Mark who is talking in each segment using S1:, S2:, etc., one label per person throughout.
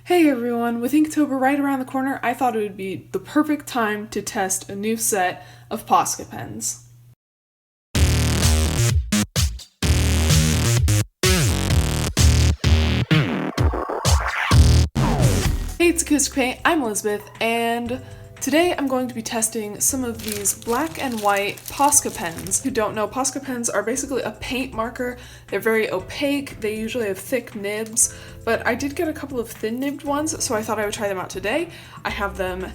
S1: Hey everyone, with Inktober right around the corner, I thought it would be the perfect time to test a new set of Posca pens. Hey, it's Acoustic Paint, I'm Elizabeth, and today I'm going to be testing some of these black and white Posca pens. If you don't know, Posca pens are basically a paint marker. They're very opaque, they usually have thick nibs, but I did get a couple of thin nibbed ones, so I thought I would try them out today. I have them,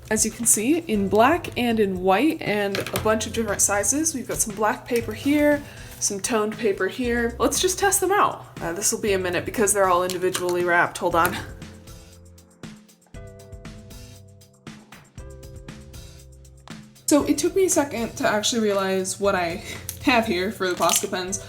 S1: as you can see, in black and in white and a bunch of different sizes. We've got some black paper here, some toned paper here. Let's just test them out. This will be a minute because they're all individually wrapped. Hold on. So it took me a second to actually realize what I have here for the Posca pens.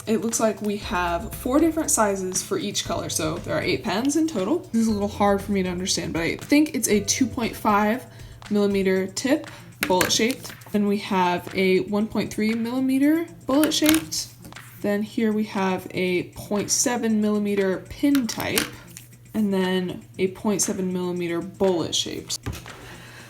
S1: It looks like we have 4 different sizes for each color, so there are 8 pens in total. This is a little hard for me to understand, but I think it's a 2.5 millimeter tip, bullet shaped. Then we have a 1.3 millimeter bullet shaped. Then here we have a 0.7 millimeter pin type, and then a 0.7 millimeter bullet shaped.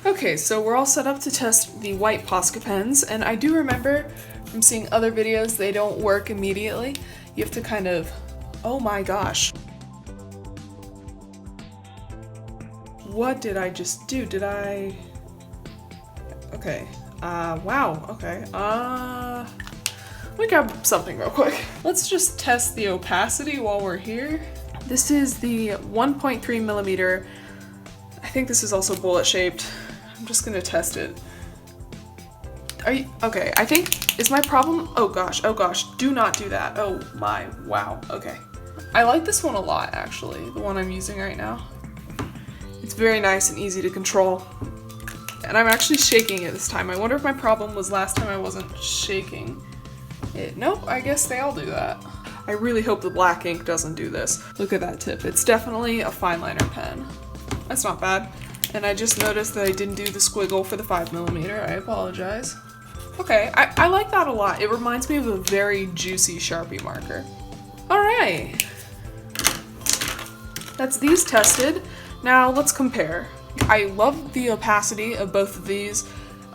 S1: Okay, so we're all set up to test the white Posca pens, and I do remember from seeing other videos they don't work immediately. You have to kind of, oh my gosh. What did I just do? Okay, wow, okay, let me grab something real quick. Let's just test the opacity while we're here. This is the 1.3 millimeter, I think this is also bullet shaped. I'm just gonna test it. Okay, I think, is my problem? Oh gosh, do not do that. Oh my, wow, okay. I like this one a lot, actually, the one I'm using right now. It's very nice and easy to control. And I'm actually shaking it this time. I wonder if my problem was last time I wasn't shaking it. Nope, I guess they all do that. I really hope the black ink doesn't do this. Look at that tip. It's definitely a fine liner pen. That's not bad. And I just noticed that I didn't do the squiggle for the 5 millimeter. I apologize. Okay, I like that a lot. It reminds me of a very juicy Sharpie marker. All right. That's these tested. Now let's compare. I love the opacity of both of these,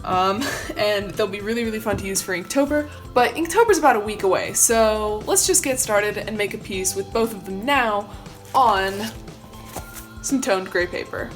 S1: and they'll be really, really fun to use for Inktober, but Inktober's about a week away, so let's just get started and make a piece with both of them now on some toned gray paper.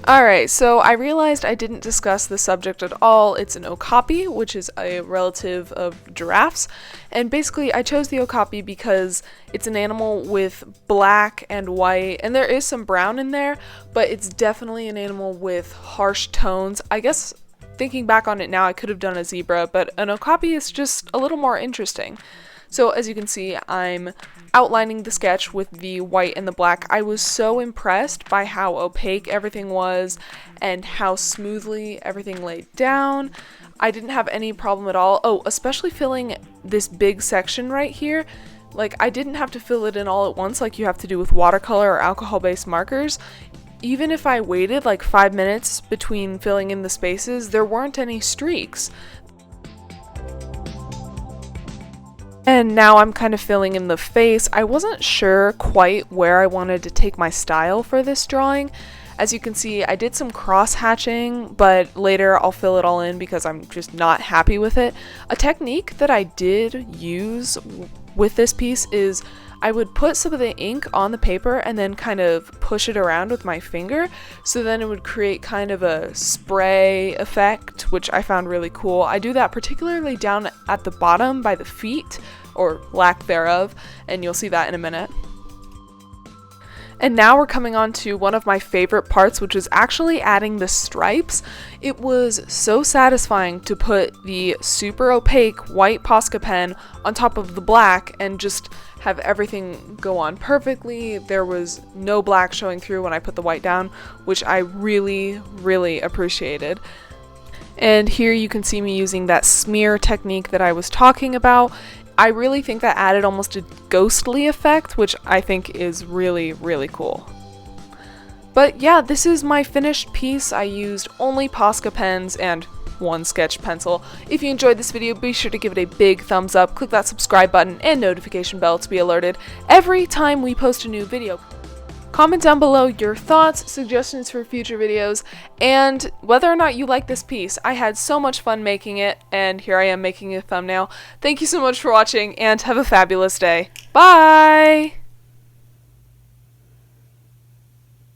S1: Alright, so I realized I didn't discuss the subject at all. It's an okapi, which is a relative of giraffes, and basically I chose the okapi because it's an animal with black and white, and there is some brown in there, but it's definitely an animal with harsh tones. I guess thinking back on it now, I could have done a zebra, but an okapi is just a little more interesting. So as you can see, I'm outlining the sketch with the white and the black. I was so impressed by how opaque everything was and how smoothly everything laid down. I didn't have any problem at all. Oh, especially filling this big section right here. Like, I didn't have to fill it in all at once like you have to do with watercolor or alcohol-based markers. Even if I waited like 5 minutes between filling in the spaces, there weren't any streaks. And now I'm kind of filling in the face. I wasn't sure quite where I wanted to take my style for this drawing. As you can see, I did some cross-hatching, but later I'll fill it all in because I'm just not happy with it. A technique that I did use with this piece is I would put some of the ink on the paper and then kind of push it around with my finger, so then it would create kind of a spray effect, which I found really cool. I do that particularly down at the bottom by the feet, or lack thereof, and you'll see that in a minute. And now we're coming on to one of my favorite parts, which is actually adding the stripes. It was so satisfying to put the super opaque white Posca pen on top of the black and just have everything go on perfectly. There was no black showing through when I put the white down, which I really, really appreciated. And here you can see me using that smear technique that I was talking about. I really think that added almost a ghostly effect, which I think is really, really cool. But yeah, this is my finished piece. I used only Posca pens and one sketch pencil. If you enjoyed this video, be sure to give it a big thumbs up, click that subscribe button and notification bell to be alerted every time we post a new video. Comment down below your thoughts, suggestions for future videos, and whether or not you like this piece. I had so much fun making it, and here I am making a thumbnail. Thank you so much for watching, and have a fabulous day. Bye!